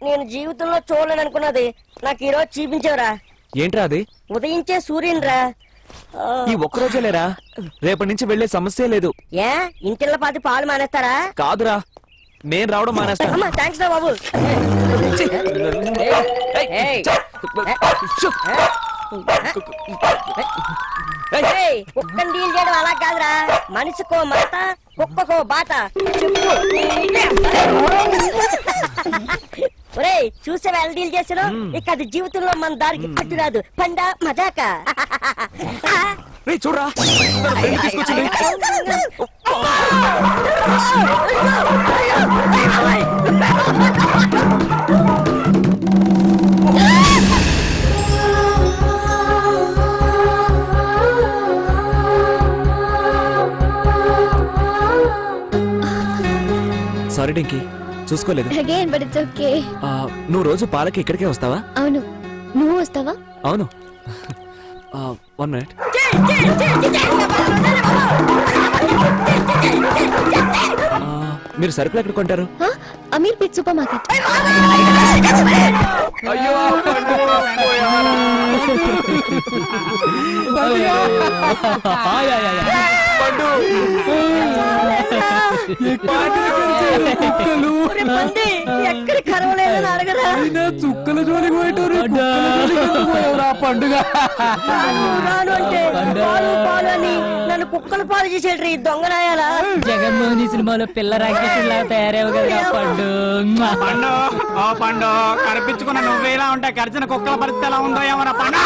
నేను జీవితంలో చూడలేననుకున్నది నాకు ఈరోజు చూపించావురా. ఏంట్రా అది? ఉదయించే సూర్యునిరా. ఈ ఒక్కరోజే లేరా, రేపటి నుంచి వెళ్లే సమస్య లేదు. ఏ ఇంటిల్ల పాతి పాలు మానేస్తారా? కాదురా, నేను రావడం మానేస్తా. థ్యాంక్స్ రా బాబు. కుక్కని డీల్ చేయడం అలా కాదురా, మనిషికో మాట కుక్కకో బాట. చెప్పు. ఒరేయ్ చూసే వాళ్ళు డీల్ చేసారు, ఇక అది జీవితంలో మన దారికి పట్టు రాదు. పండా మజాక. చూడరా, సారీ డింకీ, చూసుకోలేదు. Again but it's okay. నువ్వు రోజు పాలకి ఇక్కడికే వస్తావా? అవును, నువ్వు వస్తావా? అవును. 1 minute. మీరు సరుకులు ఎక్కడ కొంటారు? Ameerpet supermarket. అయ్యో ఎక్కడ కరవలేదని అడగరా? చుక్కల జోలికి పోయేటోరా పండుగ. రాను అంటే పాలు పాలు అని నన్ను కుక్కలు పాలు చేసేట్రీ ఈ దొంగనాయాలా. జగన్మోహన్ సినిమాలో పిల్ల రాక్షసులా తయారేవు కదా పండు. పండు కనిపించుకున్న నువ్వేలా ఉంటా కరిచిన కుక్కల పరిస్థితి ఎలా ఉందో ఏమన్నా పండు.